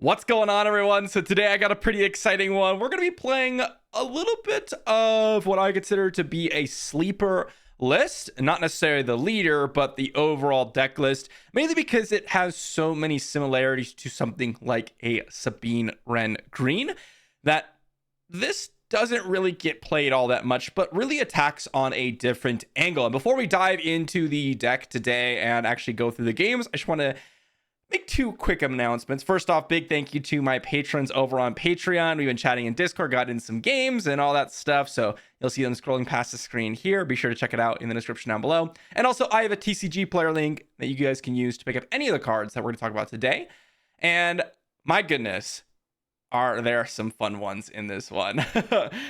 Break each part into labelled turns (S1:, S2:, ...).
S1: What's going on, everyone? So today I got a pretty exciting one. We're going to be playing a little bit of what I consider to be a sleeper list, not necessarily the leader, but the overall deck list, mainly because it has so many similarities to something like a Sabine Wren Green that this doesn't really get played all that much, but really attacks on a different angle. And before we dive into the deck today and actually go through the games, I just want to make two quick announcements. First off, big thank you to my patrons over on Patreon. We've been chatting in Discord, got in some games and all that stuff. So you'll see them scrolling past the screen here. Be sure to check it out in the description down below. And also, I have a TCG player link that you guys can use to pick up any of the cards that we're going to talk about today. And my goodness, are there some fun ones in this one.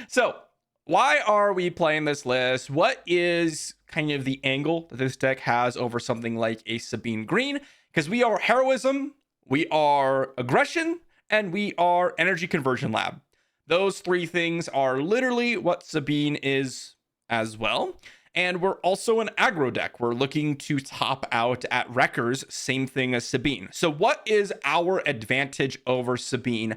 S1: So why are we playing this list? What is kind of the angle that this deck has over something like a Sabine Green? Because we are heroism, we are aggression, and we are energy conversion lab. Those three things are literally what Sabine is as well. And we're also an aggro deck. We're looking to top out at Wreckers, same thing as Sabine. So what is our advantage over Sabine?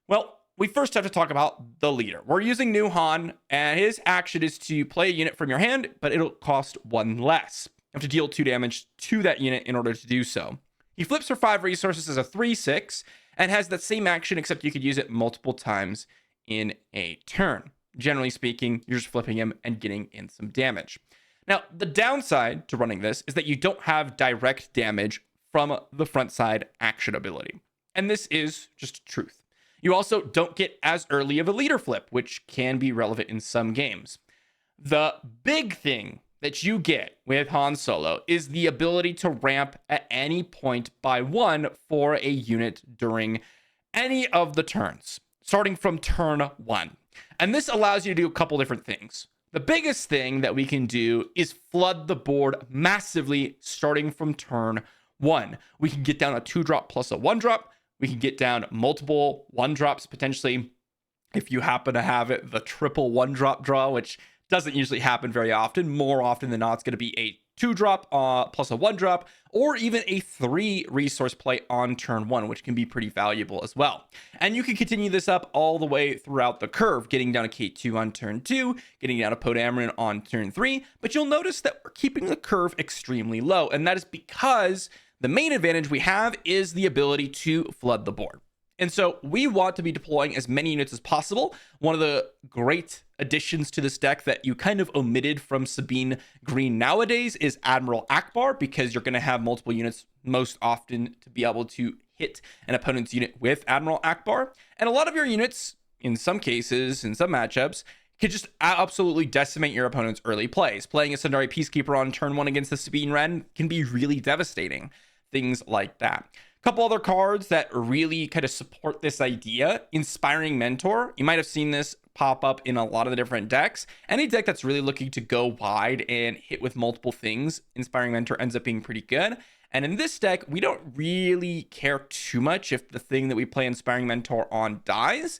S1: Well, we first have to talk about the leader. We're using New Han, and his action is to play a unit from your hand, but it'll cost one less. You have to deal 2 damage to that unit in order to do so. He flips for 5 resources as a 3/6 and has that same action, except you could use it multiple times in a turn. Generally speaking, you're just flipping him and getting in some damage. Now, the downside to running this is that you don't have direct damage from the front side action ability. And this is just truth. You also don't get as early of a leader flip, which can be relevant in some games. The big thing that you get with Han Solo is the ability to ramp at any point by 1 for a unit during any of the turns, starting from turn 1. And this allows you to do a couple different things. The biggest thing that we can do is flood the board massively starting from turn 1. We can get down a 2-drop plus a 1-drop. We can get down multiple 1-drops potentially if you happen to have it, the triple 1-drop draw, which doesn't usually happen very often. More often than not, it's going to be a 2-drop plus a 1-drop, or even a 3 resource play on turn 1, which can be pretty valuable as well. And you can continue this up all the way throughout the curve, getting down to K2 on turn 2, getting down to Poe Dameron on turn 3. But you'll notice that we're keeping the curve extremely low, and that is because the main advantage we have is the ability to flood the board. And so we want to be deploying as many units as possible. One of the great additions to this deck that you kind of omitted from Sabine Green nowadays is Admiral Ackbar, because you're going to have multiple units most often to be able to hit an opponent's unit with Admiral Ackbar. And a lot of your units, in some cases, in some matchups, could just absolutely decimate your opponent's early plays. Playing a Sundari Peacekeeper on turn 1 against the Sabine Wren can be really devastating. Things like that. Couple other cards that really kind of support this idea. Inspiring Mentor. You might have seen this pop up in a lot of the different decks. Any deck that's really looking to go wide and hit with multiple things, Inspiring Mentor ends up being pretty good. And in this deck, we don't really care too much if the thing that we play Inspiring Mentor on dies,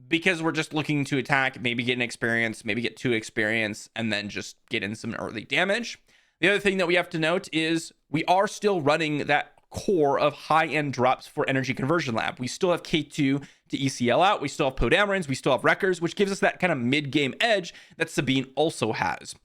S1: because we're just looking to attack, maybe get an experience, maybe get 2 experience, and then just get in some early damage. The other thing that we have to note is we are still running that core of high-end drops for Energy Conversion Lab. We still have K2 to ECL out. We still have Poe Damerons. We still have Wreckers, which gives us that kind of mid-game edge that Sabine also has.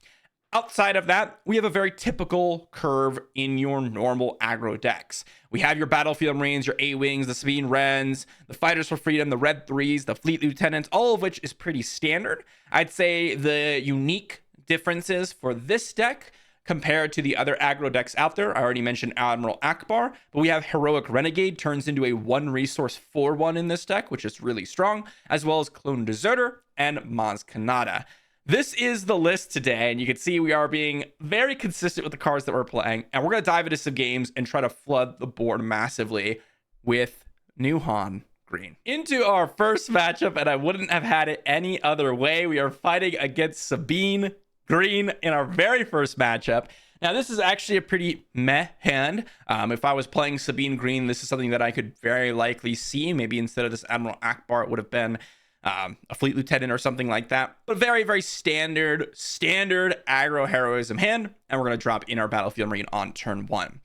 S1: Outside of that, we have a very typical curve in your normal aggro decks. We have your Battlefield Marines, your A-Wings, the Sabine Wrens, the Fighters for Freedom, the Red 3s, the Fleet Lieutenants, all of which is pretty standard. I'd say the unique differences for this deck compared to the other aggro decks out there, I already mentioned Admiral Ackbar, but we have Heroic Renegade, turns into a 1 resource 4/1 in this deck, which is really strong, as well as Clone Deserter and Maz Kanata. This is the list today, and you can see we are being very consistent with the cards that we're playing, and we're going to dive into some games and try to flood the board massively with New Han Green. Into our first matchup, and I wouldn't have had it any other way. We are fighting against Sabine Green in our very first matchup. Now, this is actually a pretty meh hand. If I was playing Sabine Green, this is something that I could very likely see. Maybe instead of this Admiral Ackbar, it would have been a Fleet Lieutenant or something like that. But very, very standard aggro heroism hand. And we're going to drop in our Battlefield Marine on turn 1.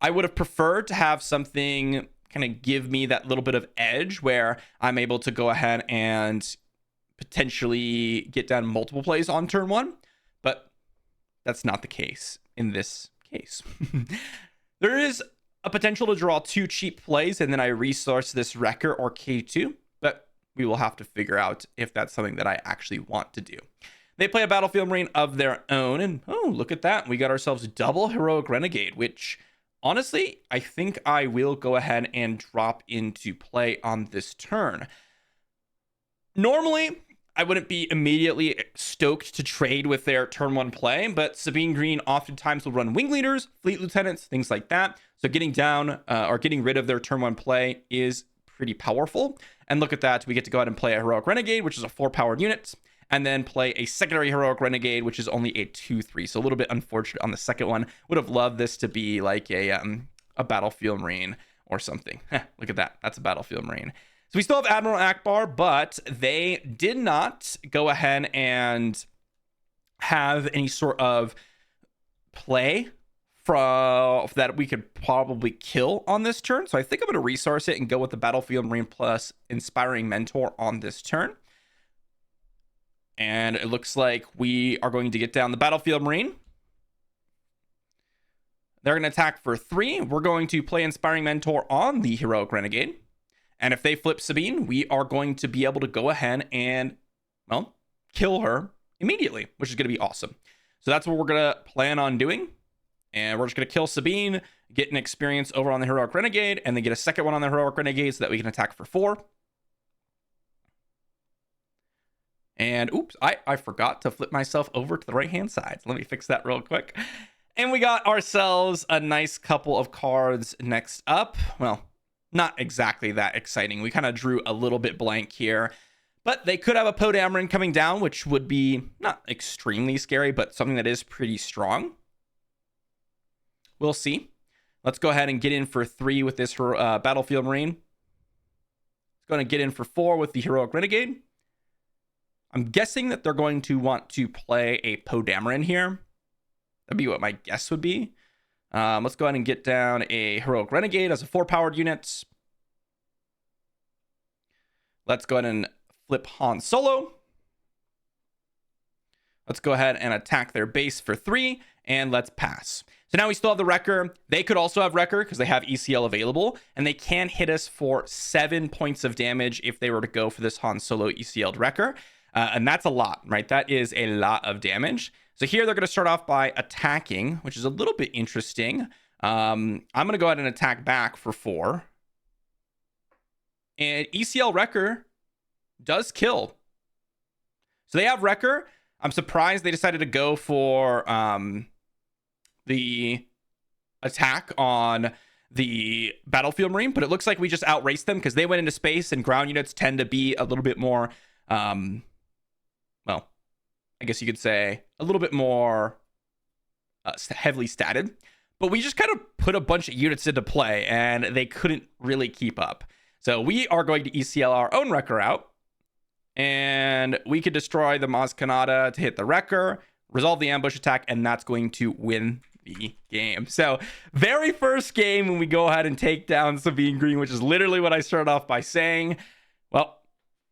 S1: I would have preferred to have something kind of give me that little bit of edge where I'm able to go ahead and potentially get down multiple plays on turn 1, but that's not the case in this case. There is a potential to draw 2 cheap plays and then I resource this Wrecker or K2, but we will have to figure out if that's something that I actually want to do. They play a Battlefield Marine of their own, and oh, look at that. We got ourselves double Heroic Renegade, which honestly, I think I will go ahead and drop into play on this turn. Normally, I wouldn't be immediately stoked to trade with their turn 1 play, but Sabine Green oftentimes will run Wing Leaders, Fleet Lieutenants, things like that. So getting down or getting rid of their turn 1 play is pretty powerful. And look at that. We get to go ahead and play a Heroic Renegade, which is a 4-powered unit, and then play a secondary Heroic Renegade, which is only a 2/3. So a little bit unfortunate on the second one. Would have loved this to be like a Battlefield Marine or something. Look at that. That's a Battlefield Marine. So we still have Admiral Akbar, but they did not go ahead and have any sort of play that we could probably kill on this turn. So I think I'm going to resource it and go with the Battlefield Marine plus Inspiring Mentor on this turn. And it looks like we are going to get down the Battlefield Marine. They're going to attack for 3. We're going to play Inspiring Mentor on the Heroic Renegade. And if they flip Sabine, we are going to be able to go ahead and, well, kill her immediately, which is going to be awesome. So that's what we're going to plan on doing. And we're just going to kill Sabine, get an experience over on the Heroic Renegade, and then get a second one on the Heroic Renegade so that we can attack for 4. And oops, I forgot to flip myself over to the right-hand side. So let me fix that real quick. And we got ourselves a nice couple of cards next up. Well, not exactly that exciting. We kind of drew a little bit blank here. But they could have a Poe Dameron coming down, which would be not extremely scary, but something that is pretty strong. We'll see. Let's go ahead and get in for 3 with this Battlefield Marine. It's going to get in for 4 with the Heroic Renegade. I'm guessing that they're going to want to play a Poe Dameron here. That'd be what my guess would be. Let's go ahead and get down a Heroic Renegade as a 4-powered unit. Let's go ahead and flip Han Solo. Let's go ahead and attack their base for 3, and let's pass. So now we still have the Wrecker. They could also have Wrecker because they have ECL available, and they can hit us for 7 points of damage if they were to go for this Han Solo ECL'd Wrecker. And that's a lot, right? That is a lot of damage. So here they're going to start off by attacking, which is a little bit interesting. I'm going to go ahead and attack back for 4. And ECL Wrecker does kill. So they have Wrecker. I'm surprised they decided to go for the attack on the Battlefield Marine, but it looks like we just outraced them because they went into space, and ground units tend to be a little bit more, well, I guess you could say a little bit more heavily statted. But we just kind of put a bunch of units into play, and they couldn't really keep up. So we are going to ECL our own Wrecker out, and we could destroy the Maz Kanata to hit the Wrecker, resolve the ambush attack, and that's going to win the game. So very first game when we go ahead and take down Sabine Green, which is literally what I started off by saying. Well,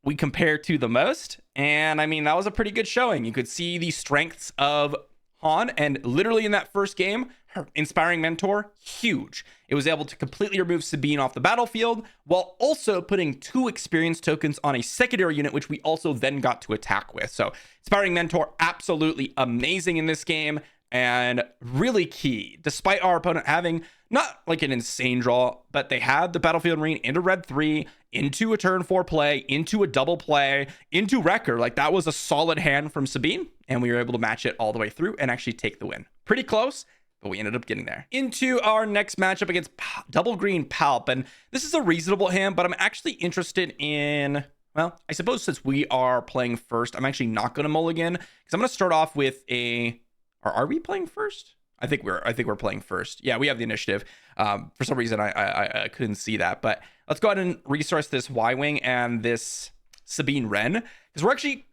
S1: we compare to the most, and I mean, that was a pretty good showing. You could see the strengths of Han, and literally in that first game, her Inspiring Mentor, huge. It was able to completely remove Sabine off the battlefield while also putting 2 experience tokens on a secondary unit, which we also then got to attack with. So Inspiring Mentor, absolutely amazing in this game and really key, despite our opponent having not like an insane draw, but they had the Battlefield Marine into red 3, into a turn 4 play, into a double play, into Wrecker. Like, that was a solid hand from Sabine, and we were able to match it all the way through and actually take the win. Pretty close, but we ended up getting there. Into our next matchup against Double Green Palp, and this is a reasonable hand, but I'm actually interested in, well, I suppose since we are playing first, I'm actually not going to mulligan, because I'm going to start off with a, or are we playing first? I think we're playing first. Yeah, we have the initiative. For some reason, I couldn't see that, but let's go ahead and resource this Y-Wing and this Sabine Wren, because we're actually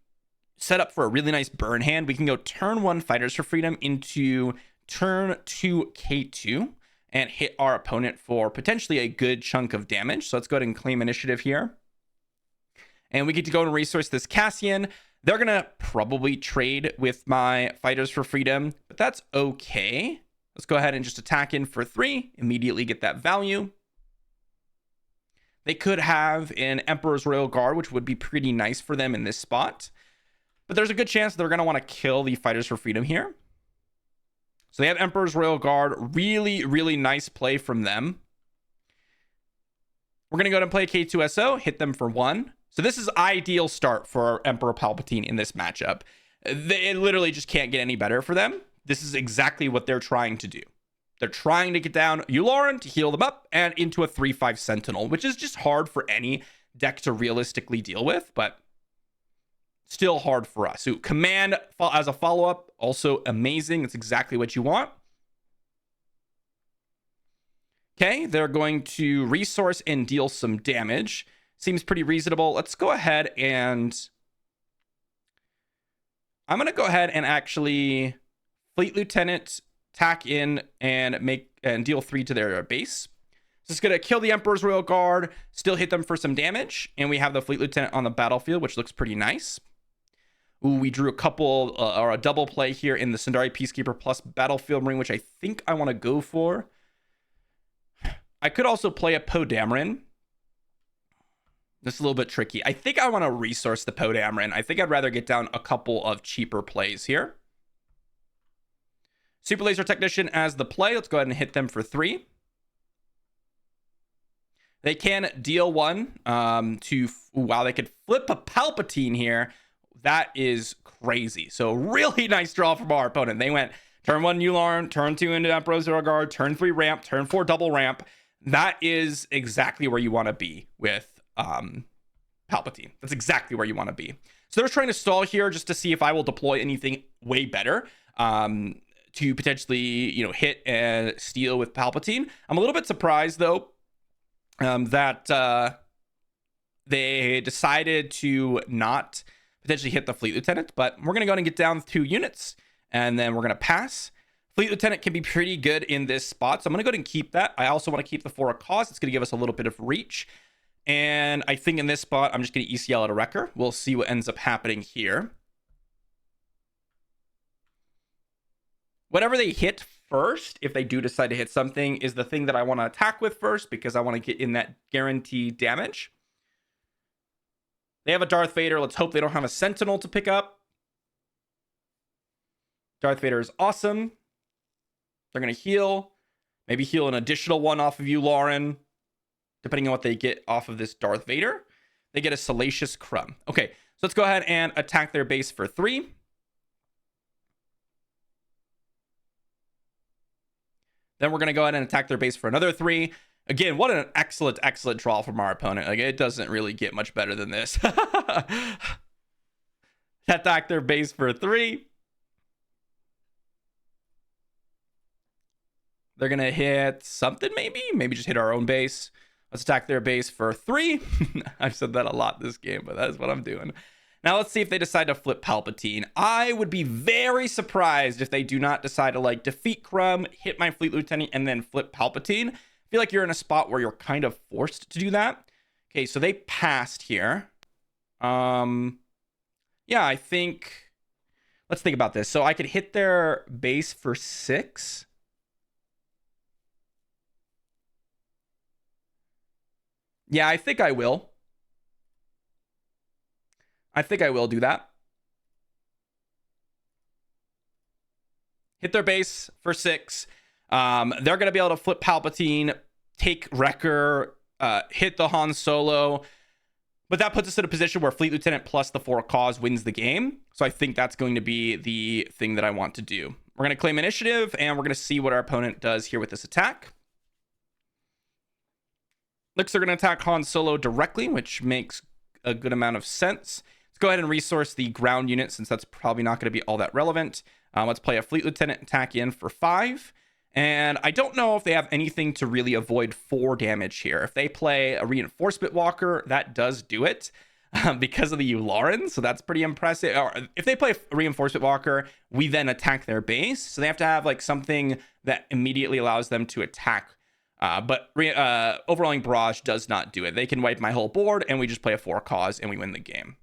S1: set up for a really nice burn hand. We can go turn 1 Fighters for Freedom into turn 2 K2, and hit our opponent for potentially a good chunk of damage. So let's go ahead and claim initiative here. And we get to go and resource this Cassian. They're going to probably trade with my Fighters for Freedom, but that's okay. Let's go ahead and just attack in for 3, immediately get that value. They could have an Emperor's Royal Guard, which would be pretty nice for them in this spot. But there's a good chance they're going to want to kill the Fighters for Freedom here. So they have Emperor's Royal Guard. Really, really nice play from them. We're going to go ahead and play K2SO, hit them for 1. So this is ideal start for Emperor Palpatine in this matchup. It literally just can't get any better for them. This is exactly what they're trying to do. They're trying to get down Yularen to heal them up and into a 3/5 Sentinel, which is just hard for any deck to realistically deal with, but still hard for us. So Command as a follow-up, also amazing. It's exactly what you want. Okay, they're going to resource and deal some damage. Seems pretty reasonable. Let's go ahead and I'm going to go ahead and actually Fleet Lieutenant, tack in and deal 3 to their base. So it's going to kill the Emperor's Royal Guard, still hit them for some damage, and we have the Fleet Lieutenant on the battlefield, which looks pretty nice. Ooh, we drew a couple or a double play here in the Sundari Peacekeeper plus Battlefield Marine, which I think I want to go for. I could also play a Poe Dameron. This is a little bit tricky. I think I want to resource the Poe Dameron. I think I'd rather get down a couple of cheaper plays here. Super Laser Technician as the play. Let's go ahead and hit them for 3. They can deal 1 wow, they could flip a Palpatine here. That is crazy. So really nice draw from our opponent. They went turn 1 Yularen, turn 2 into Emperor's Royal Guard, turn 3 ramp, turn 4 double ramp. That is exactly where you want to be with Palpatine. That's exactly where you want to be. So they're trying to stall here just to see if I will deploy anything way better. To potentially, hit and steal with Palpatine. I'm a little bit surprised, though, that they decided to not potentially hit the Fleet Lieutenant, but we're going to go ahead and get down 2 units, and then we're going to pass. Fleet Lieutenant can be pretty good in this spot, so I'm going to go ahead and keep that. I also want to keep the 4 of Cause. It's going to give us a little bit of reach, and I think in this spot, I'm just going to ECL at a Wrecker. We'll see what ends up happening here. Whatever they hit first, if they do decide to hit something, is the thing that I want to attack with first because I want to get in that guaranteed damage. They have a Darth Vader. Let's hope they don't have a Sentinel to pick up. Darth Vader is awesome. They're going to heal. Maybe heal an additional 1 off of Yularen, depending on what they get off of this Darth Vader. They get a Salacious Crumb. Okay, so let's go ahead and attack their base for 3. Then we're going to go ahead and attack their base for another 3. Again, what an excellent, excellent draw from our opponent. Like, it doesn't really get much better than this. Attack their base for 3. They're going to hit something, maybe? Maybe just hit our own base. Let's attack their base for 3. I've said that a lot this game, but that's what I'm doing. Now let's see if they decide to flip Palpatine. I would be very surprised if they do not decide to defeat Crumb, hit my Fleet Lieutenant, and then flip Palpatine. I feel like you're in a spot where you're kind of forced to do that. Okay, so they passed here. Yeah, I think... Let's think about this. So I could hit their base for 6. Yeah, I think I will. I think I will do that. Hit their base for 6. They're going to be able to flip Palpatine, take Wrecker, hit the Han Solo. But that puts us in a position where Fleet Lieutenant plus the 4 Cause wins the game. So I think that's going to be the thing that I want to do. We're going to claim initiative, and we're going to see what our opponent does here with this attack. Looks they're going to attack Han Solo directly, which makes a good amount of sense. Let's go ahead and resource the ground unit since that's probably not going to be all that relevant. Let's play a Fleet Lieutenant attack in for 5. And I don't know if they have anything to really avoid 4 damage here. If they play a Reinforcement Walker, that does do it. because of the Yularen, so that's pretty impressive. Or if they play Reinforcement Walker, we then attack their base, so they have to have like something that immediately allows them to attack. But Overwhelming Barrage does not do it. They can wipe my whole board, and we just play a 4-cause, and we win the game.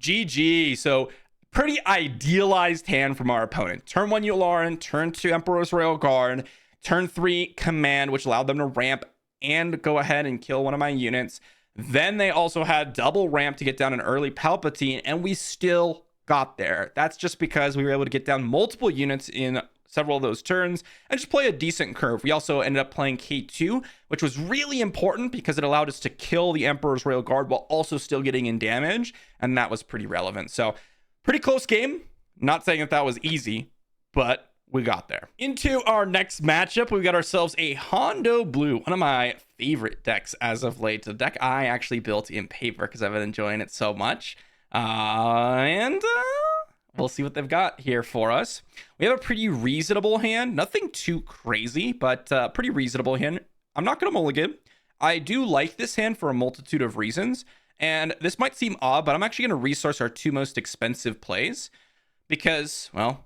S1: GG. So pretty idealized hand from our opponent. Turn 1 Yularen, turn 2 Emperor's Royal Guard, turn 3 Command, which allowed them to ramp and go ahead and kill one of my units. Then they also had double ramp to get down an early Palpatine, and we still got there. That's just because we were able to get down multiple units in several of those turns and just play a decent curve. We also ended up playing K2, which was really important because it allowed us to kill the Emperor's Royal Guard while also still getting in damage, and that was pretty relevant. So pretty close game. Not saying that that was easy, but we got there. Into our next matchup, we got ourselves a Hondo Blue, one of my favorite decks as of late. The deck I actually built in paper because I've been enjoying it so much. We'll see what they've got here for us. We have a pretty reasonable hand. Nothing too crazy, but pretty reasonable hand. I'm not going to mulligan. I do like this hand for a multitude of reasons. And this might seem odd, but I'm actually going to resource our 2 most expensive plays. Because, well,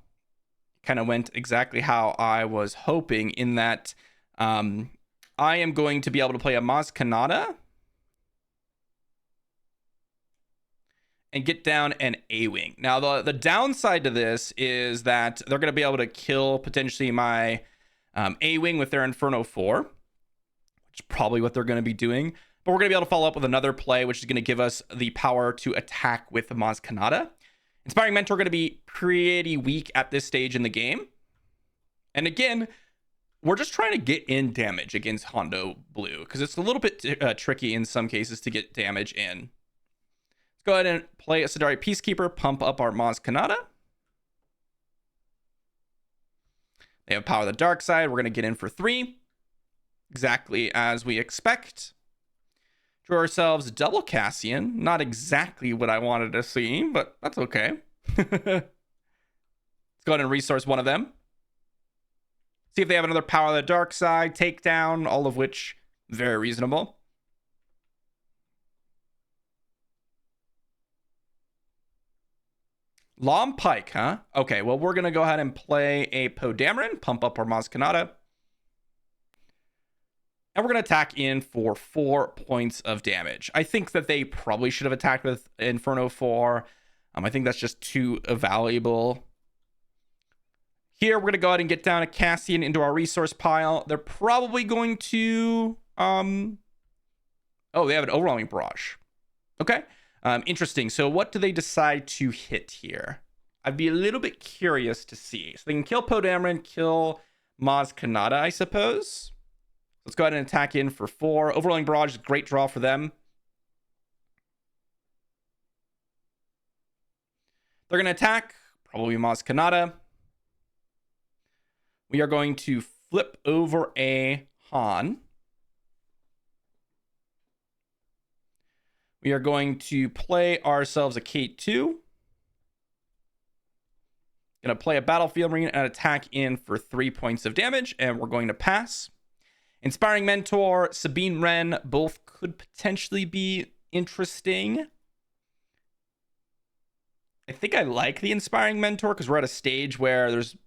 S1: kind of went exactly how I was hoping in that I am going to be able to play a Maz Kanata and get down an A-Wing. Now, the downside to this is that they're going to be able to kill potentially my A-Wing with their Inferno 4, which is probably what they're going to be doing. But we're going to be able to follow up with another play, which is going to give us the power to attack with the Maz Kanata. Inspiring Mentor going to be pretty weak at this stage in the game. And again, we're just trying to get in damage against Hondo Blue because it's a little bit tricky in some cases to get damage in. Let's go ahead and play a Sidari Peacekeeper, pump up our Maz Kanata. They have Power of the Dark Side. We're going to get in for 3. Exactly as we expect. Draw ourselves double Cassian. Not exactly what I wanted to see, but that's okay. Let's go ahead and resource one of them. See if they have another Power of the Dark Side, takedown, all of which very reasonable. Lom Pike, huh? Okay, well, we're going to go ahead and play a Poe Dameron, pump up our Maz Kanata. And we're going to attack in for 4 points of damage. I think that they probably should have attacked with Inferno 4. I think that's just too valuable. Here, we're going to go ahead and get down a Cassian into our resource pile. They're probably going to... Oh, they have an Overwhelming Barrage. Okay. Interesting. So what do they decide to hit here? I'd be a little bit curious to see. So they can kill Poe Dameron, kill Maz Kanata, I suppose. Let's go ahead and attack in for 4. Overwhelming Barrage is a great draw for them. They're going to attack. Probably Maz Kanata. We are going to flip over a Han. We are going to play ourselves a K2. Going to play a Battlefield Marine and attack in for 3 points of damage. And we're going to pass. Inspiring Mentor, Sabine Wren, both could potentially be interesting. I think I like the Inspiring Mentor because we're at a stage where there's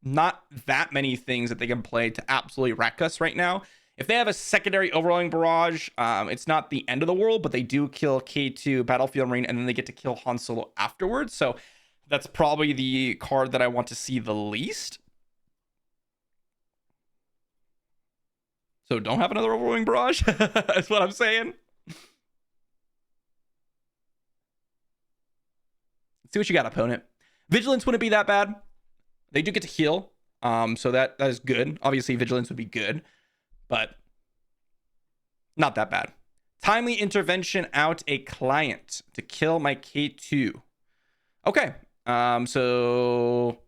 S1: not that many things that they can play to absolutely wreck us right now. If they have a secondary Overwhelming Barrage, it's not the end of the world, but they do kill K2, Battlefield Marine, and then they get to kill Han Solo afterwards. So that's probably the card that I want to see the least. So don't have another Overwhelming Barrage. That's what I'm saying. Let's see what you got, opponent. Vigilance wouldn't be that bad. They do get to heal. So that is good. Obviously, Vigilance would be good, but not that bad. Timely Intervention out a client to kill my K2. Okay. So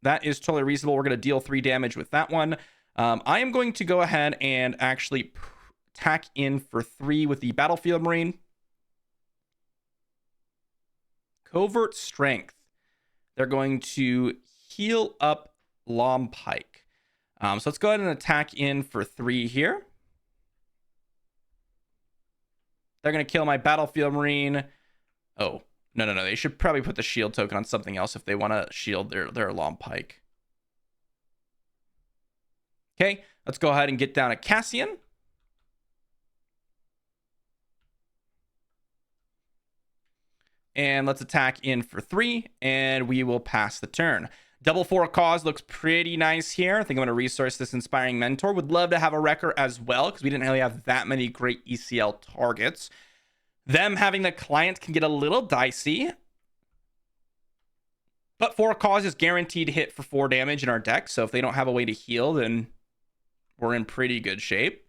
S1: that is totally reasonable. We're going to deal 3 damage with that one. I am going to go ahead and actually tack in for 3 with the Battlefield Marine. Covert Strength. They're going to heal up Lom Pike. So let's go ahead and attack in for 3 here. They're going to kill my Battlefield Marine. Oh, no. They should probably put the shield token on something else if they want to shield their Long Pike. Okay, let's go ahead and get down a Cassian. And let's attack in for 3, and we will pass the turn. Double for a cause looks pretty nice here. I think I'm going to resource this Inspiring Mentor. Would love to have a Wrecker as well, because we didn't really have that many great ECL targets. Them having the client can get a little dicey. But for a cause is guaranteed hit for 4 damage in our deck, so if they don't have a way to heal, then we're in pretty good shape.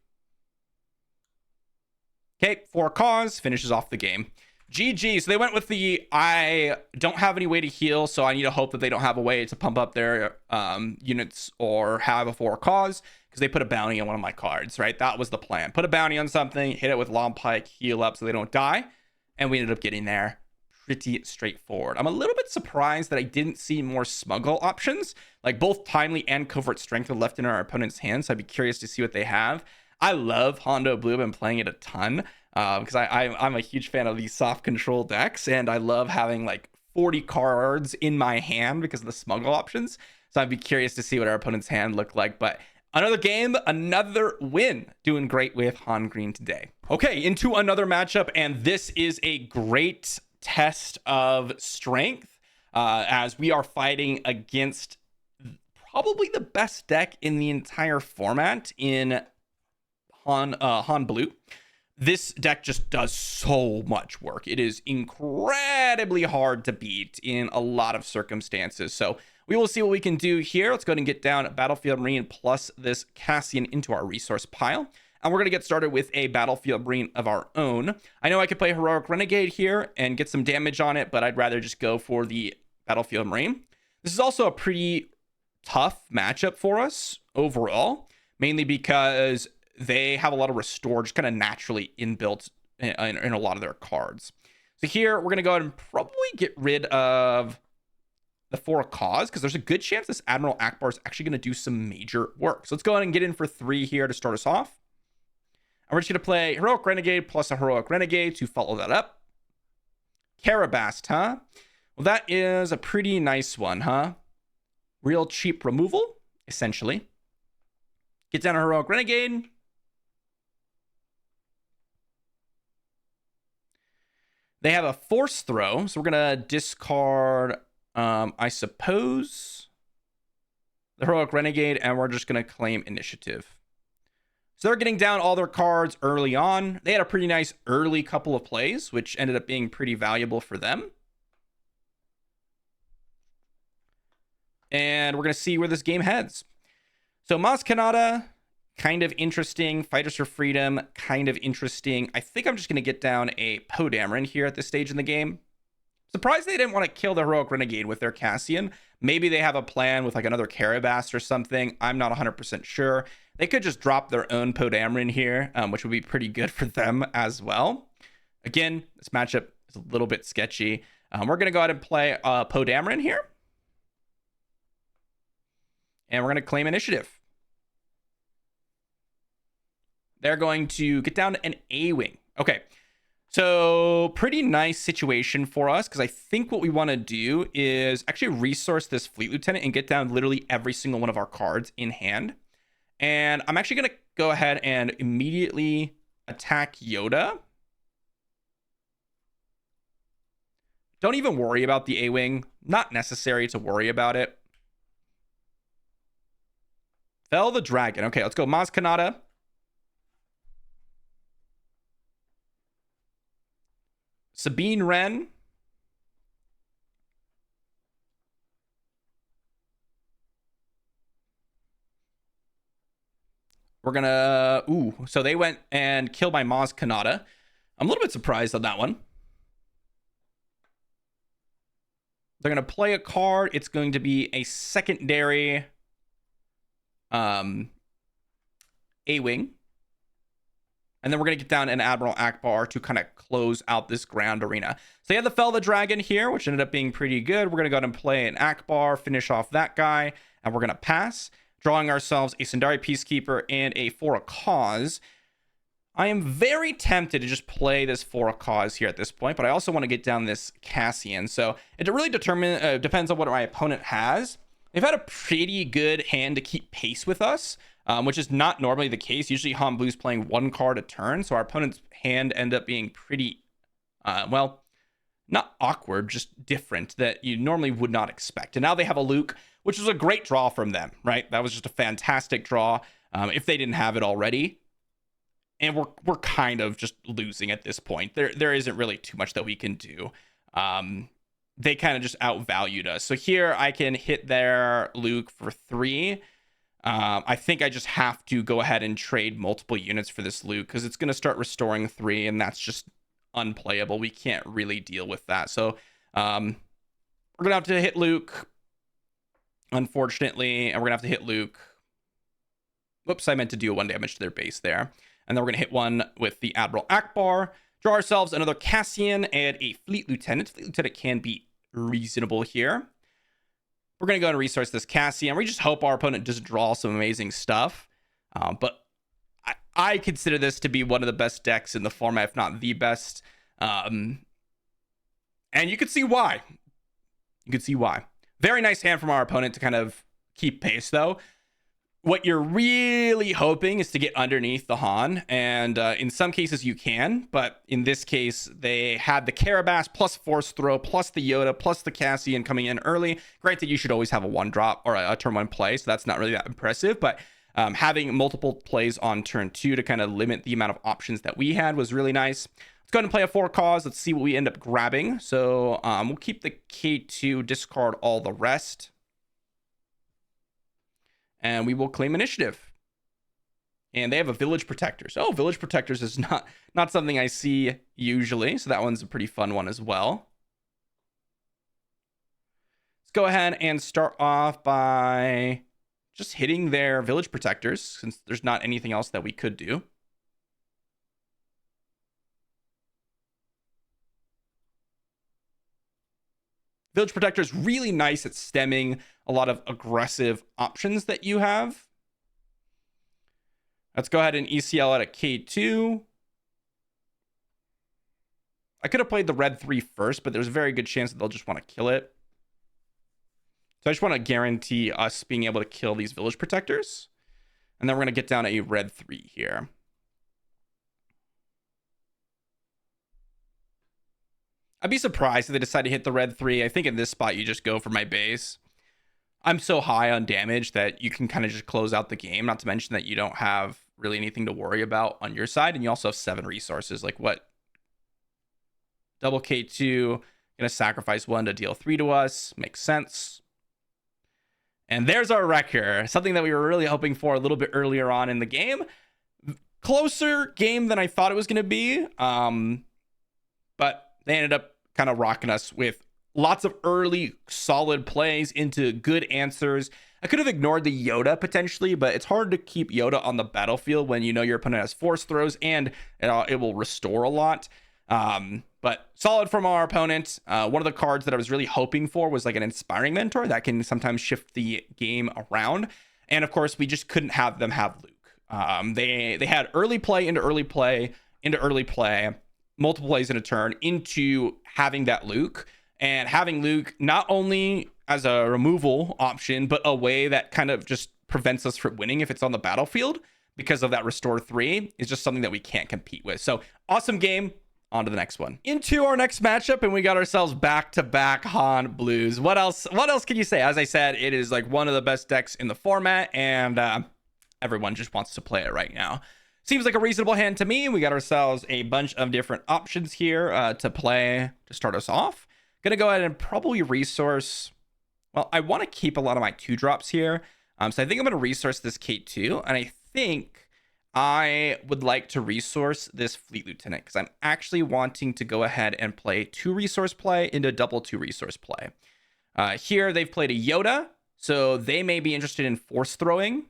S1: Okay, for a cause finishes off the game. GG. So they went with the I don't have any way to heal, so I need to hope that they don't have a way to pump up their units or have a for a cause, because they put a bounty on one of my cards, right? That was the plan. Put a bounty on something, hit it with Long Pike, heal up so they don't die, and we ended up getting there. Pretty straightforward. I'm a little bit surprised that I didn't see more smuggle options. Like both Timely and Covert Strength are left in our opponent's hands, so I'd be curious to see what they have. I love Hondo Blue. I've been playing it a ton. Because I'm a huge fan of these soft control decks, and I love having like 40 cards in my hand because of the smuggle options. So I'd be curious to see what our opponent's hand looked like. But another game, another win. Doing great with Han Green today. Okay, into another matchup, and this is a great test of strength as we are fighting against probably the best deck in the entire format in Han Blue. This deck just does so much work. It is incredibly hard to beat in a lot of circumstances. So we will see what we can do here. Let's go ahead and get down Battlefield Marine plus this Cassian into our resource pile. And we're going to get started with a Battlefield Marine of our own. I know I could play Heroic Renegade here and get some damage on it, but I'd rather just go for the Battlefield Marine. This is also a pretty tough matchup for us overall, mainly because they have a lot of restore just kind of naturally inbuilt in a lot of their cards. So here we're going to go ahead and probably get rid of the for a cause, because there's a good chance this Admiral Akbar is actually going to do some major work. So let's go ahead and get in for 3 here to start us off. And we're just going to play Heroic Renegade plus a Heroic Renegade to follow that up. Karabast, huh? Well, that is a pretty nice one, huh? Real cheap removal, essentially. Get down a Heroic Renegade. They have a Force Throw, so we're going to discard, I suppose, the Heroic Renegade, and we're just going to claim Initiative. So they're getting down all their cards early on. They had a pretty nice early couple of plays, which ended up being pretty valuable for them. And we're going to see where this game heads. So Maz Kanata, kind of interesting. Fighters for Freedom, kind of interesting. I think I'm just going to get down a Poe Dameron here at this stage in the game. Surprised they didn't want to kill the Heroic Renegade with their Cassian. Maybe they have a plan with like another Karabast or something. I'm not 100% sure. They could just drop their own Poe Dameron here, which would be pretty good for them as well. Again, this matchup is a little bit sketchy. We're going to go ahead and play Poe Dameron here. And we're going to claim Initiative. They're going to get down an A-Wing. Okay, so pretty nice situation for us, because I think what we want to do is actually resource this Fleet Lieutenant and get down literally every single one of our cards in hand. And I'm actually going to go ahead and immediately attack Yoda. Don't even worry about the A-Wing. Not necessary to worry about it. Fell the Dragon. Okay, let's go Maz Kanata. Sabine Wren. We're gonna... Ooh, so they went and killed my Maz Kanata. I'm a little bit surprised on that one. They're gonna play a card. It's going to be a secondary A-Wing. And then we're going to get down an Admiral Akbar to kind of close out this ground arena. So they had the Fell the Dragon here, which ended up being pretty good. We're going to go ahead and play an Akbar, finish off that guy, and we're going to pass, drawing ourselves a Sundari Peacekeeper and a For a Cause. I am very tempted to just play this for a cause here at this point, but I also want to get down this Cassian. So it really depends on what my opponent has. They've had a pretty good hand to keep pace with us, which is not normally the case. Usually Han Blue's playing one card a turn, so our opponent's hand end up being pretty, well, not awkward, just different that you normally would not expect. And now they have a Luke, which was a great draw from them, right? That was just a fantastic draw if they didn't have it already. And we're kind of just losing at this point. There isn't really too much that we can do. They kind of just outvalued us. So here I can hit their Luke for 3. I think I just have to go ahead and trade multiple units for this Luke because it's going to start restoring 3, and that's just unplayable. We can't really deal with that. So we're going to have to hit Luke, unfortunately, and we're going to have to hit Luke. Whoops, I meant to do 1 damage to their base there. And then we're going to hit one with the Admiral Akbar, draw ourselves another Cassian and a Fleet Lieutenant. Fleet Lieutenant can be reasonable here. We're going to go and resource this Cassian. We just hope our opponent doesn't draw some amazing stuff. But I consider this to be one of the best decks in the format, if not the best. And you can see why. You can see why. Very nice hand from our opponent to kind of keep pace, though. What you're really hoping is to get underneath the Han, and in some cases you can, but in this case, they had the Karabas plus Force Throw plus the Yoda plus the Cassian coming in early. Granted, you should always have a 1-drop or a turn 1 play, so that's not really that impressive, but having multiple plays on turn 2 to kind of limit the amount of options that we had was really nice. Let's go ahead and play a 4 cause. Let's see what we end up grabbing. So we'll keep the K2, discard all the rest. And we will claim initiative. And they have a Village Protectors. Oh, Village Protectors is not something I see usually. So that one's a pretty fun one as well. Let's go ahead and start off by just hitting their Village Protectors, since there's not anything else that we could do. Village Protector is really nice at stemming a lot of aggressive options that you have. Let's go ahead and ECL at a K2. I could have played the red 3 first, but there's a very good chance that they'll just want to kill it. So I just want to guarantee us being able to kill these Village Protectors. And then we're going to get down a red 3 here. I'd be surprised if they decide to hit the red 3. I think in this spot, you just go for my base. I'm so high on damage that you can kind of just close out the game. Not to mention that you don't have really anything to worry about on your side. And you also have 7 resources. Like what? Double K2. Going to sacrifice 1 to deal 3 to us. Makes sense. And there's our Wrecker. Something that we were really hoping for a little bit earlier on in the game. Closer game than I thought it was going to be. But they ended up kind of rocking us with lots of early solid plays into good answers. I could have ignored the Yoda potentially, but it's hard to keep Yoda on the battlefield when you know your opponent has Force Throws and it will restore a lot. But solid from our opponent. One of the cards that I was really hoping for was like an Inspiring Mentor that can sometimes shift the game around. And of course, we just couldn't have them have Luke. They had early play into early play into early play, multiple plays in a turn into having that Luke, and having Luke not only as a removal option, but a way that kind of just prevents us from winning if it's on the battlefield because of that restore 3 is just something that we can't compete with. So awesome game. On to the next one. Into our next matchup, and we got ourselves back-to-back Han Blues. What else can you say? As I said, it is like one of the best decks in the format, and everyone just wants to play it right now. Seems like a reasonable hand to me. We got ourselves a bunch of different options here to play to start us off. Gonna go ahead and probably resource. Well, I want to keep a lot of my 2-drops here. So I think I'm gonna resource this K2, and I think I would like to resource this Fleet Lieutenant because I'm actually wanting to go ahead and play 2 resource play into double 2 resource play. Here they've played a Yoda, so they may be interested in force throwing.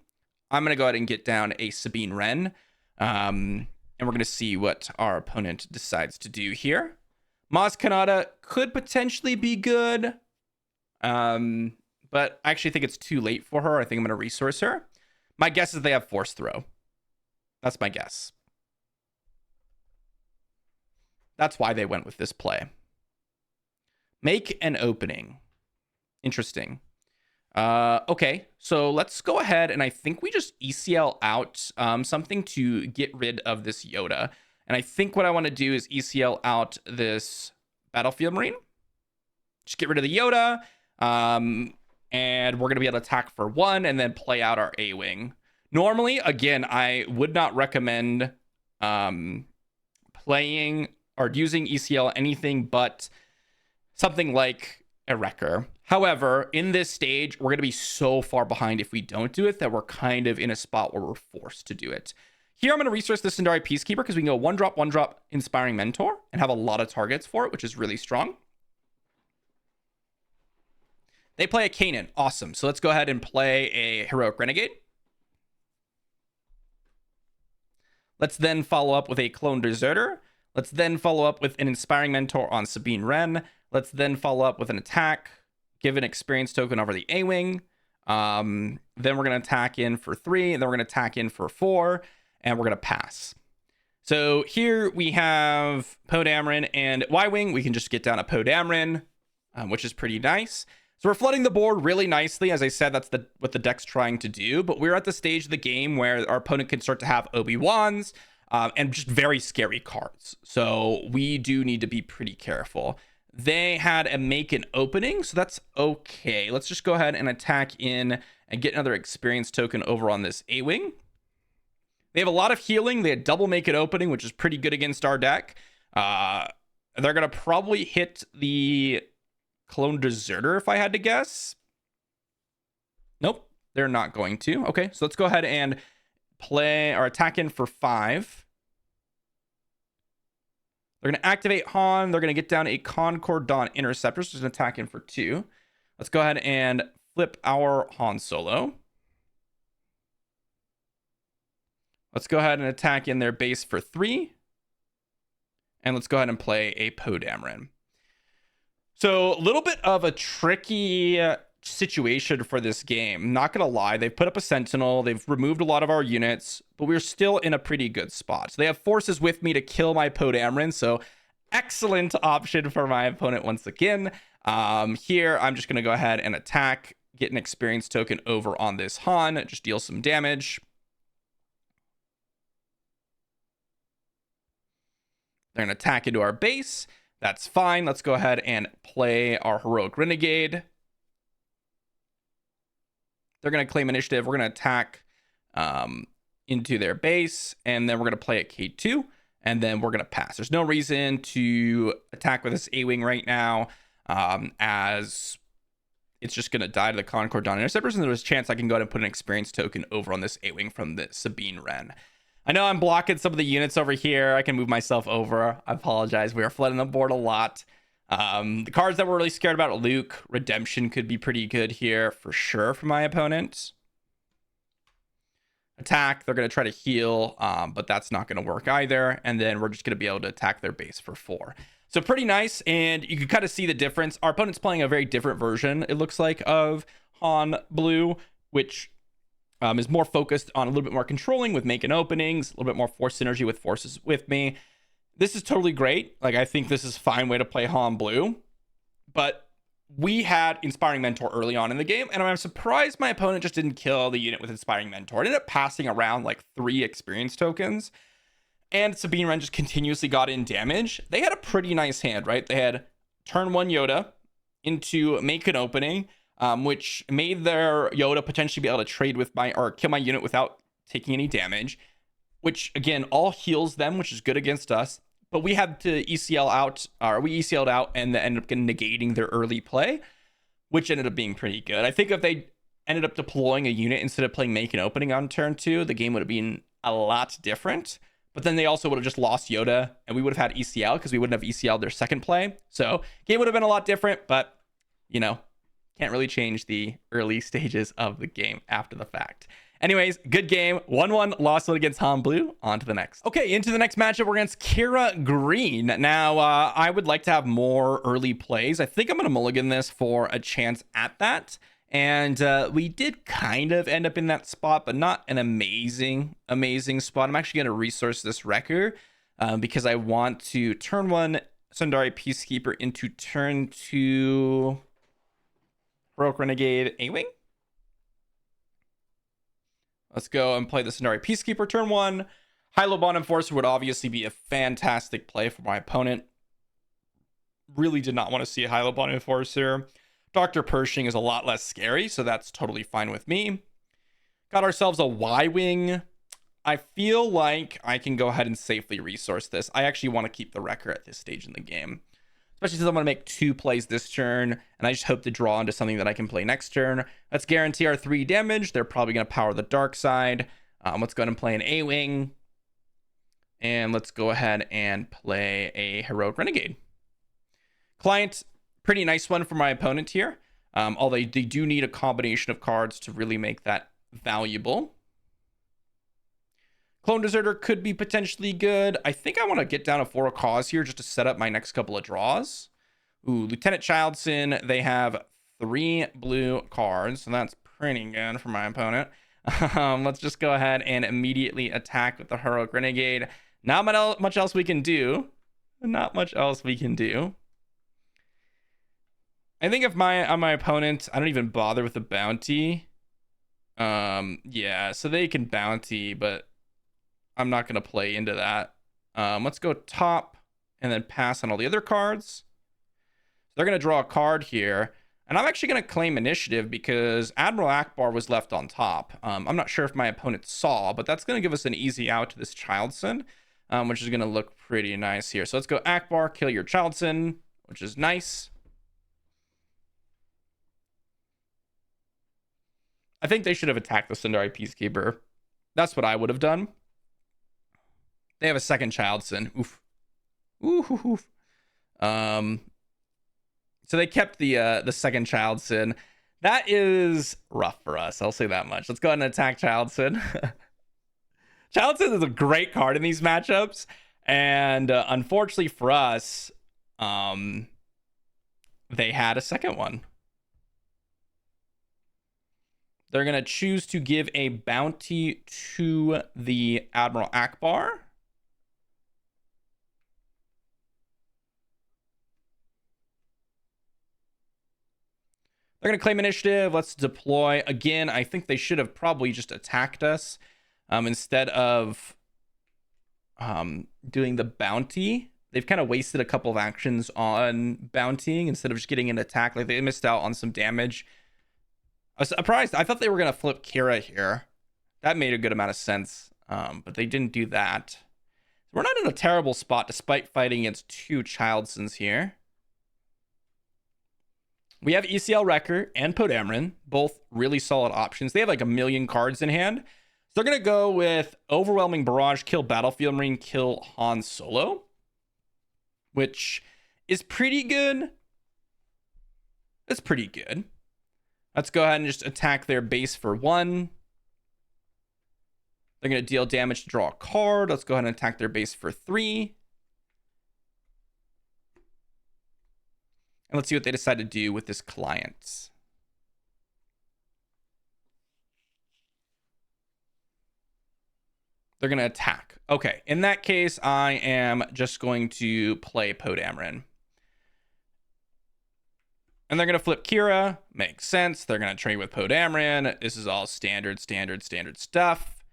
S1: I'm gonna go ahead and get down a Sabine Wren. And we're going to see what our opponent decides to do here. Maz Kanata could potentially be good. But I actually think it's too late for her. I think I'm going to resource her. My guess is they have Force Throw. That's my guess. That's why they went with this play. Make an opening. Interesting. Okay, so let's go ahead and I think we just ECL out something to get rid of this Yoda. And I think what I want to do is ECL out this Battlefield Marine. Just get rid of the Yoda. And we're going to be able to attack for 1 and then play out our A-Wing. Normally, again, I would not recommend playing or using ECL anything but something like a Wrecker. However, in this stage, we're going to be so far behind if we don't do it that we're kind of in a spot where we're forced to do it. Here, I'm going to resource this Sundari Peacekeeper because we can go 1-drop, Inspiring Mentor and have a lot of targets for it, which is really strong. They play a Kanan. Awesome. So let's go ahead and play a Heroic Renegade. Let's then follow up with a Clone Deserter. Let's then follow up with an Inspiring Mentor on Sabine Wren. Let's then follow up with an attack. Give an experience token over the A-Wing. Then we're going to attack in for 3. And then we're going to attack in for 4. And we're going to pass. So here we have Poe Dameron and Y-Wing. We can just get down a Poe Dameron, which is pretty nice. So we're flooding the board really nicely. As I said, that's what the deck's trying to do. But we're at the stage of the game where our opponent can start to have Obi-Wans and just very scary cards. So we do need to be pretty careful. They had a make an opening, so that's okay. Let's just go ahead and attack in and get another experience token over on this A-Wing. They have a lot of healing. They had double make an opening, which is pretty good against our deck. They're going to probably hit the Clone Deserter, if I had to guess. Nope, they're not going to. Okay, so let's go ahead and play or attack in for 5. They're going to activate Han. They're going to get down a Concord Dawn Interceptor. So just an attack in for 2. Let's go ahead and flip our Han Solo. Let's go ahead and attack in their base for 3. And let's go ahead and play a Poe Dameron. So a little bit of a tricky situation for this game. Not going to lie. They've put up a Sentinel. They've removed a lot of our units, but we're still in a pretty good spot. So they have forces with me to kill my Poe Dameron. So excellent option for my opponent once again. Here, I'm just going to go ahead and attack, get an experience token over on this Han, just deal some damage. They're going to attack into our base. That's fine. Let's go ahead and play our Heroic Renegade. They're going to claim initiative. We're going to attack into their base, and then we're going to play at K2, and then we're going to pass. There's no reason to attack with this A-Wing right now, as it's just going to die to the Concord Dawn Interceptors, and there's a chance I can go ahead and put an experience token over on this A-Wing from the Sabine Wren. I know I'm blocking some of the units over here. I can move myself over. I apologize. We are flooding the board a lot. The cards that we're really scared about, Luke, Redemption could be pretty good here for sure for my opponent. Attack, they're going to try to heal, but that's not going to work either. And then we're just going to be able to attack their base for 4. So pretty nice, and you can kind of see the difference. Our opponent's playing a very different version, it looks like, of Han Blue, which is more focused on a little bit more controlling with making openings, a little bit more force synergy with forces with me. This is totally great. Like, I think this is a fine way to play Han Blue. But we had Inspiring Mentor early on in the game, and I'm surprised my opponent just didn't kill the unit with Inspiring Mentor. It ended up passing around like 3 experience tokens, and Sabine Wren just continuously got in damage. They had a pretty nice hand, right? They had turn 1 Yoda into make an opening, which made their Yoda potentially be able to trade with or kill my unit without taking any damage, which again all heals them, which is good against us. But we had to ECL out, or we ECL'd out, and then ended up negating their early play, which ended up being pretty good. I think if they ended up deploying a unit instead of playing make an opening on turn 2, the game would have been a lot different. But then they also would have just lost Yoda, and we would have had ECL because we wouldn't have ECL'd their second play. So game would have been a lot different, but you know, can't really change the early stages of the game after the fact. Anyways, good game. 1-1 lost against Han Blue. On to the next. Okay, into the next matchup. We're against Kira Green. Now, I would like to have more early plays. I think I'm going to mulligan this for a chance at that. And we did kind of end up in that spot, but not an amazing spot. I'm actually going to resource this Wrecker because I want to turn 1 Sundari Peacekeeper into turn 2 Heroic Renegade A-Wing. Let's go and play the Sundari Peacekeeper turn 1. Hylobon Enforcer would obviously be a fantastic play for my opponent. Really did not want to see a Hylobon Enforcer. Dr. Pershing is a lot less scary, so that's totally fine with me. Got ourselves a Y-Wing. I feel like I can go ahead and safely resource this. I actually want to keep the Wrecker at this stage in the game, especially since I'm going to make 2 plays this turn, and I just hope to draw into something that I can play next turn. Let's guarantee our 3 damage. They're probably going to power the dark side. Let's go ahead and play an A-Wing. And let's go ahead and play a Heroic Renegade. Client, pretty nice one for my opponent here. Although they do need a combination of cards to really make that valuable. Clone Deserter could be potentially good. I think I want to get down to 4 cause here just to set up my next couple of draws. Ooh, Lieutenant Childson, they have 3 blue cards, so that's pretty good for my opponent. Let's just go ahead and immediately attack with the Heroic Renegade. Not much else we can do. Not much else we can do. I think if I'm my opponent, I don't even bother with the bounty. Yeah, so they can bounty, but I'm not going to play into that. Let's go top and then pass on all the other cards. They're going to draw a card here. And I'm actually going to claim initiative because Admiral Akbar was left on top. I'm not sure if my opponent saw, but that's going to give us an easy out to this Childson, which is going to look pretty nice here. So let's go Akbar, kill your Childson, which is nice. I think they should have attacked the Sundari Peacekeeper. That's what I would have done. They have a second Childson. Oof. Oof. So they kept the second Childson. That is rough for us. I'll say that much. Let's go ahead and attack Childson. Childson is a great card in these matchups. And unfortunately for us, they had a second one. They're going to choose to give a bounty to the Admiral Akbar. They're going to claim initiative. Let's deploy. Again, I think they should have probably just attacked us instead of doing the bounty. They've kind of wasted a couple of actions on bountying instead of just getting an attack. Like, they missed out on some damage. I was surprised. I thought they were going to flip Kira here. That made a good amount of sense, but they didn't do that. We're not in a terrible spot despite fighting against 2 Childsons here. We have ECL Wrecker and Podameron, both really solid options. They have like 1 million cards in hand. So they're going to go with Overwhelming Barrage, kill Battlefield Marine, kill Han Solo, which is pretty good. It's pretty good. Let's go ahead and just attack their base for 1. They're going to deal damage to draw a card. Let's go ahead and attack their base for 3. And let's see what they decide to do with this client. They're going to attack. Okay, in that case, I am just going to play Podameron. And they're going to flip Kira. Makes sense. They're going to trade with Podameron. This is all standard stuff.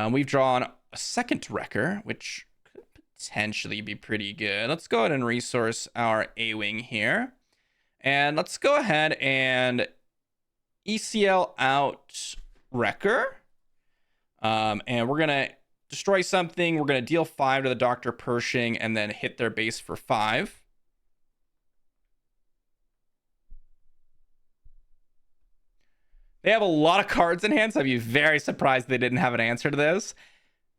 S1: We've drawn a second Wrecker, which could potentially be pretty good. Let's go ahead and resource our A-Wing here. And let's go ahead and ECL out Wrecker. And we're going to destroy something. We're going to deal 5 to the Dr. Pershing and then hit their base for 5. They have a lot of cards in hand, so I'd be very surprised they didn't have an answer to this.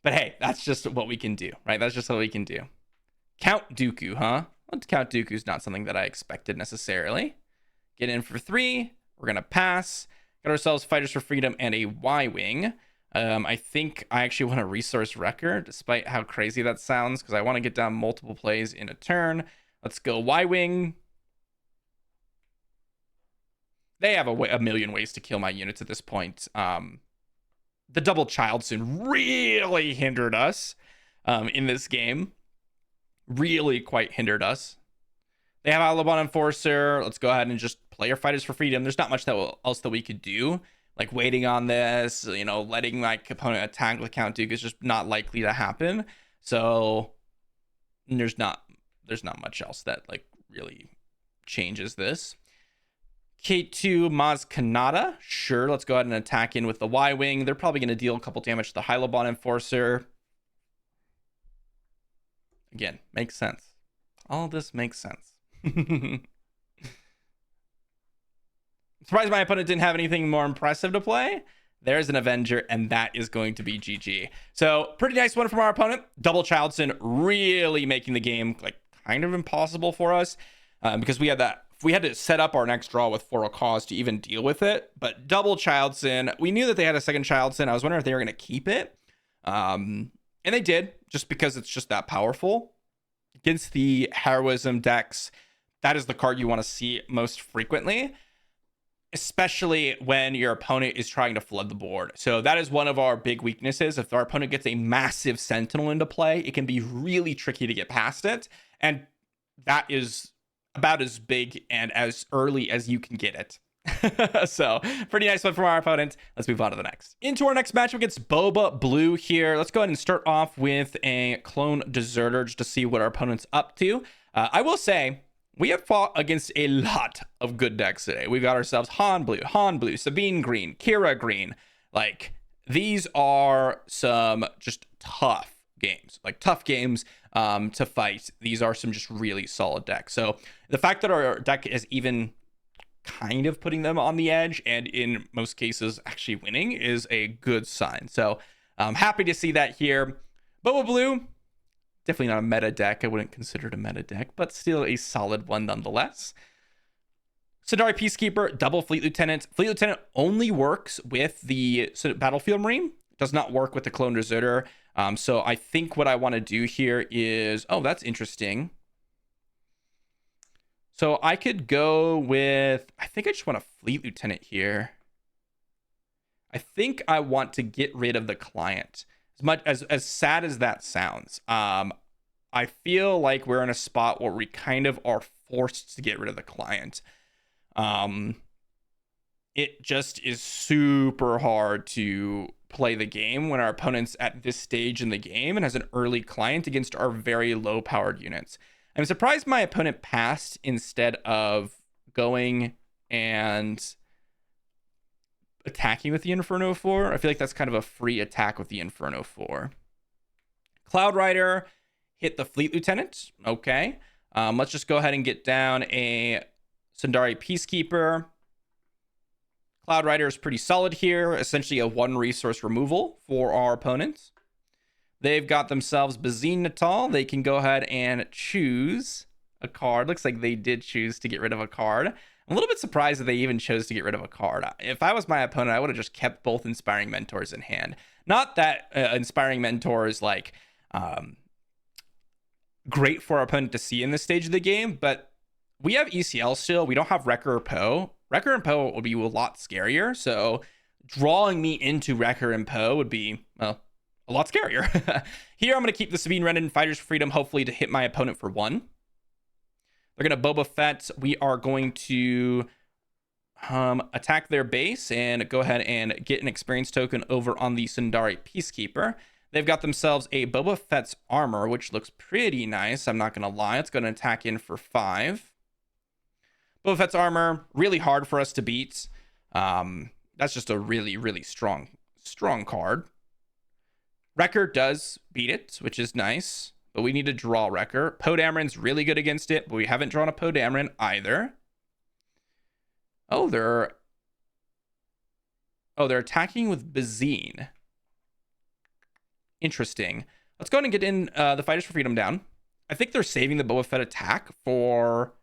S1: But hey, that's just what we can do, right? That's just what we can do. Count Dooku, huh? Well, Count Dooku's not something that I expected necessarily. Get in for 3. We're going to pass. Got ourselves Fighters for Freedom and a Y-Wing. I think I actually want to resource Wrecker, despite how crazy that sounds, because I want to get down multiple plays in a turn. Let's go Y-Wing. They have a million ways to kill my units at this point. The double Childson really hindered us in this game. really quite hindered us. They have Alabon Enforcer. Let's go ahead and just play our Fighters for Freedom. There's not much else that we could do. Like waiting on this, letting my opponent attack with Count Duke is just not likely to happen. So there's not much else that like really changes this. K2 Maz Kanata. Sure, let's go ahead and attack in with the Y-Wing. They're probably going to deal a couple damage to the Hylabon Enforcer. Again, makes sense. All this makes sense. Surprised my opponent didn't have anything more impressive to play. There's an Avenger, and that is going to be GG. So, pretty nice one from our opponent. Double Childson really making the game like kind of impossible for us because we had to set up our next draw with For a Cause to even deal with it. But double Childson, we knew that they had a second Childson. I was wondering if they were going to keep it. And they did, just because it's just that powerful. Against the Heroism decks, that is the card you want to see most frequently, especially when your opponent is trying to flood the board. So that is one of our big weaknesses. If our opponent gets a massive Sentinel into play, it can be really tricky to get past it. And that is about as big and as early as you can get it. So pretty nice one from our opponent. Let's move on to the next. Into our next matchup against Boba Blue here. Let's go ahead and start off with a Clone Deserter just to see what our opponent's up to. I will say we have fought against a lot of good decks today. We've got ourselves Han Blue, Sabine Green, Kira Green. Like, these are some just tough games, to fight. These are some just really solid decks. So the fact that our deck is even kind of putting them on the edge and in most cases actually winning is a good sign. So I'm happy to see that here. Boba Blue, definitely not a meta deck. I wouldn't consider it a meta deck, but still a solid one nonetheless. Sundari Peacekeeper, double Fleet Lieutenant. Fleet Lieutenant only works with the Battlefield Marine, does not work with the Clone Deserter. So I think what I want to do here is, oh, that's interesting. So I could go with, I think I just want a Fleet Lieutenant here. I think I want to get rid of the client. As sad as that sounds, I feel like we're in a spot where we kind of are forced to get rid of the client. It just is super hard to play the game when our opponent's at this stage in the game and has an early client against our very low powered units. I'm surprised my opponent passed instead of going and attacking with the Inferno 4. I feel like that's kind of a free attack with the Inferno 4. Cloud Rider hit the Fleet Lieutenant. Okay. Let's just go ahead and get down a Sundari Peacekeeper. Cloud Rider is pretty solid here. Essentially a 1 resource removal for our opponents. They've got themselves Bazine Natal. They can go ahead and choose a card. Looks like they did choose to get rid of a card. I'm a little bit surprised that they even chose to get rid of a card. If I was my opponent, I would have just kept both Inspiring Mentors in hand. Not that Inspiring Mentor is like great for our opponent to see in this stage of the game, but we have ECL still. We don't have Wrecker or Poe. Wrecker and Poe would be a lot scarier, so drawing me into Wrecker and Poe would be, well, a lot scarier. Here, I'm going to keep the Sabine Wren and Fighters for Freedom, hopefully to hit my opponent for 1. They're going to Boba Fett. We are going to attack their base and go ahead and get an experience token over on the Sundari Peacekeeper. They've got themselves a Boba Fett's armor, which looks pretty nice. I'm not going to lie. It's going to attack in for 5. Boba Fett's armor, really hard for us to beat. That's just a really, really strong card. Wrecker does beat it, which is nice, but we need to draw Wrecker. Poe Dameron's really good against it, but we haven't drawn a Poe Dameron either. Oh, they're attacking with Bazine. Interesting. Let's go ahead and get in the Fighters for Freedom down. I think they're saving the Boba Fett attack for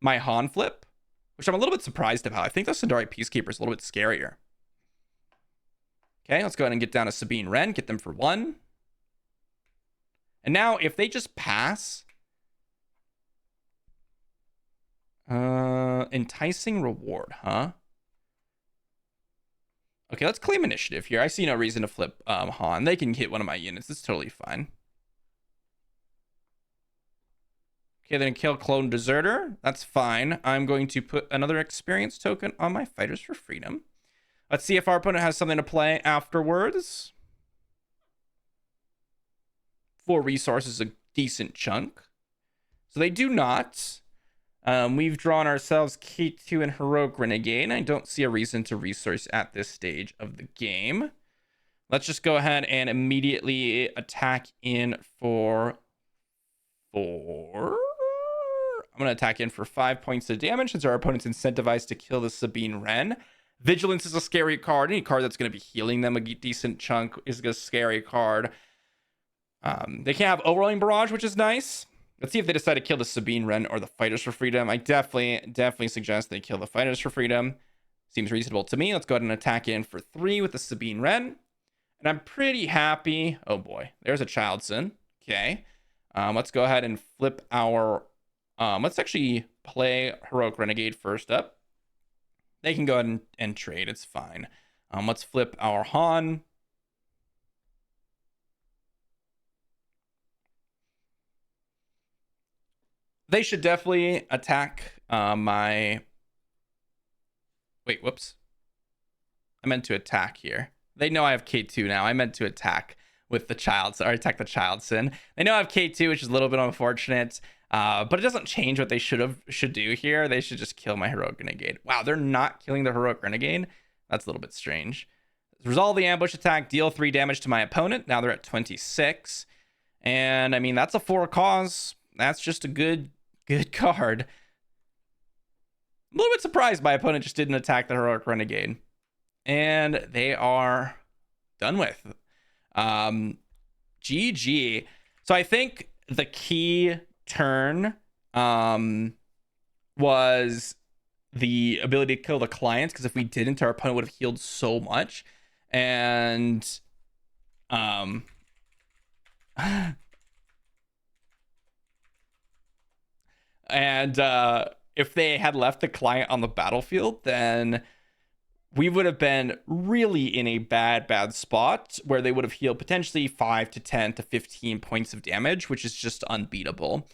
S1: my Han flip, which I'm a little bit surprised about. I think the Sundari Peacekeeper is a little bit scarier. Okay, let's go ahead and get down to Sabine Wren, get them for 1. And now, if they just pass, enticing reward, huh? Okay, let's claim initiative here. I see no reason to flip Han. They can hit one of my units. It's totally fine. Okay, then kill Clone Deserter. That's fine. I'm going to put another experience token on my Fighters for Freedom. Let's see if our opponent has something to play afterwards. 4 resources, a decent chunk. So they do not. We've drawn ourselves K2 and Heroic Renegade. I don't see a reason to resource at this stage of the game. Let's just go ahead and immediately attack in for 4. I'm going to attack in for 5 points of damage since our opponent's incentivized to kill the Sabine Wren. Vigilance is a scary card. Any card that's going to be healing them a decent chunk is a scary card. They can't have Overwhelming Barrage, which is nice. Let's see if they decide to kill the Sabine Wren or the Fighters for Freedom. I definitely suggest they kill the Fighters for Freedom. Seems reasonable to me. Let's go ahead and attack in for 3 with the Sabine Wren. And I'm pretty happy. Oh boy, there's a Childson. Okay. Let's go ahead and flip our... let's actually play Heroic Renegade first up. They can go ahead and trade. It's fine. Let's flip our Han. They should definitely attack my... Wait, whoops. I meant to attack here. They know I have K2 now. I meant to attack with the Child, or attack the Childson. They know I have K2, which is a little bit unfortunate. But it doesn't change what they should do here. They should just kill my Heroic Renegade. Wow, they're not killing the Heroic Renegade. That's a little bit strange. Resolve the ambush attack, deal 3 damage to my opponent. Now they're at 26. And I mean, that's a 4 cause. That's just a good card. I'm a little bit surprised my opponent just didn't attack the Heroic Renegade. And they are done with. GG. So I think the key turn was the ability to kill the clients, because if we didn't, our opponent would have healed so much. And if they had left the client on the battlefield, then we would have been really in a bad spot where they would have healed potentially 5 to 10 to 15 points of damage, which is just unbeatable.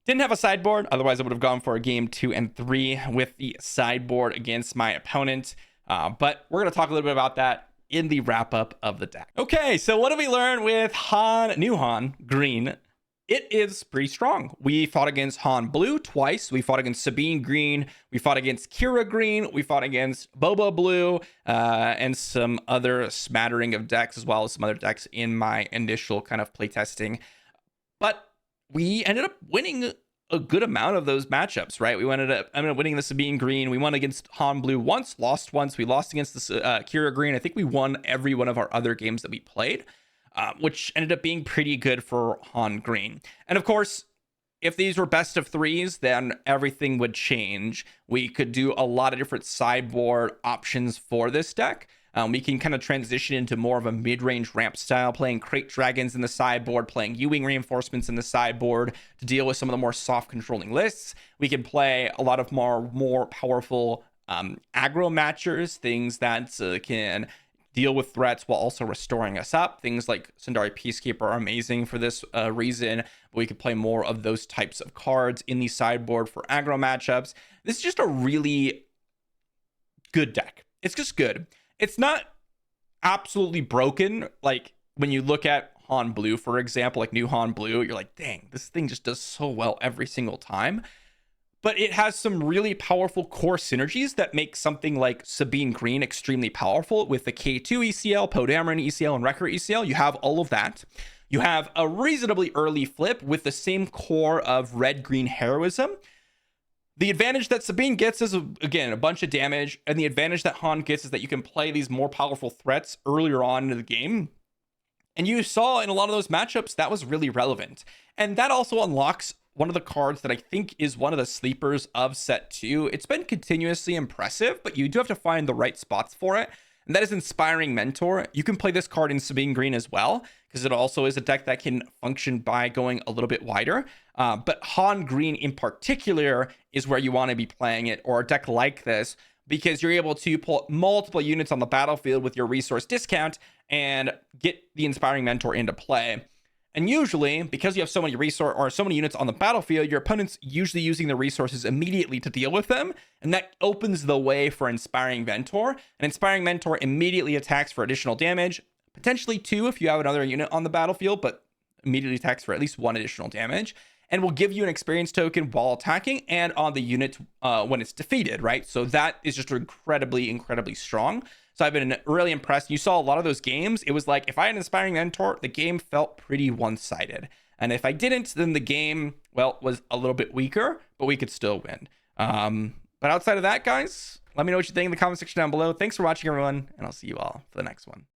S1: Didn't have a sideboard. Otherwise, I would have gone for a game 2 and 3 with the sideboard against my opponent. But we're going to talk a little bit about that in the wrap up of the deck. Okay, so what did we learn with New Han Green? It is pretty strong. We fought against Han Blue twice. We fought against Sabine Green. We fought against Kira Green. We fought against Boba Blue, and some other smattering of decks, as well as some other decks in my initial kind of playtesting. But we ended up winning a good amount of those matchups, right? We ended up winning the Sabine Green. We won against Han Blue once, lost once. We lost against the Kira Green. I think we won every one of our other games that we played. Which ended up being pretty good for Han Green. And of course, if these were best of 3s, then everything would change. We could do a lot of different sideboard options for this deck. We can kind of transition into more of a mid-range ramp style, playing Crate Dragons in the sideboard, playing Ewing Reinforcements in the sideboard to deal with some of the more soft controlling lists. We can play a lot of more powerful aggro matchers, things that can deal with threats while also restoring us up. Things like Sundari Peacekeeper are amazing for this reason. We could play more of those types of cards in the sideboard for aggro matchups. This is just a really good deck. It's just good. It's not absolutely broken. Like when you look at Han Blue, for example, like New Han Blue, you're like, dang, this thing just does so well every single time. But it has some really powerful core synergies that make something like Sabine Green extremely powerful with the K2 ECL, Poe Dameron ECL, and Wrecker ECL. You have all of that. You have a reasonably early flip with the same core of red-green heroism. The advantage that Sabine gets is, again, a bunch of damage, and the advantage that Han gets is that you can play these more powerful threats earlier on in the game. And you saw in a lot of those matchups that was really relevant. And that also unlocks one of the cards that I think is one of the sleepers of set 2. It's been continuously impressive, but you do have to find the right spots for it. And that is Inspiring Mentor. You can play this card in Sabine Green as well, because it also is a deck that can function by going a little bit wider. But Han Green in particular is where you want to be playing it, or a deck like this, because you're able to pull multiple units on the battlefield with your resource discount and get the Inspiring Mentor into play. And usually, because you have so many resource or so many units on the battlefield, your opponent's usually using the resources immediately to deal with them, and that opens the way for Inspiring Mentor. And Inspiring Mentor immediately attacks for additional damage, potentially 2 if you have another unit on the battlefield, but immediately attacks for at least 1 additional damage, and will give you an experience token while attacking and on the unit when it's defeated, right? So that is just incredibly strong. So I've been really impressed. You saw a lot of those games. It was like, if I had an Inspiring Mentor, the game felt pretty one-sided. And if I didn't, then the game, well, was a little bit weaker, but we could still win. But outside of that, guys, let me know what you think in the comment section down below. Thanks for watching, everyone, and I'll see you all for the next one.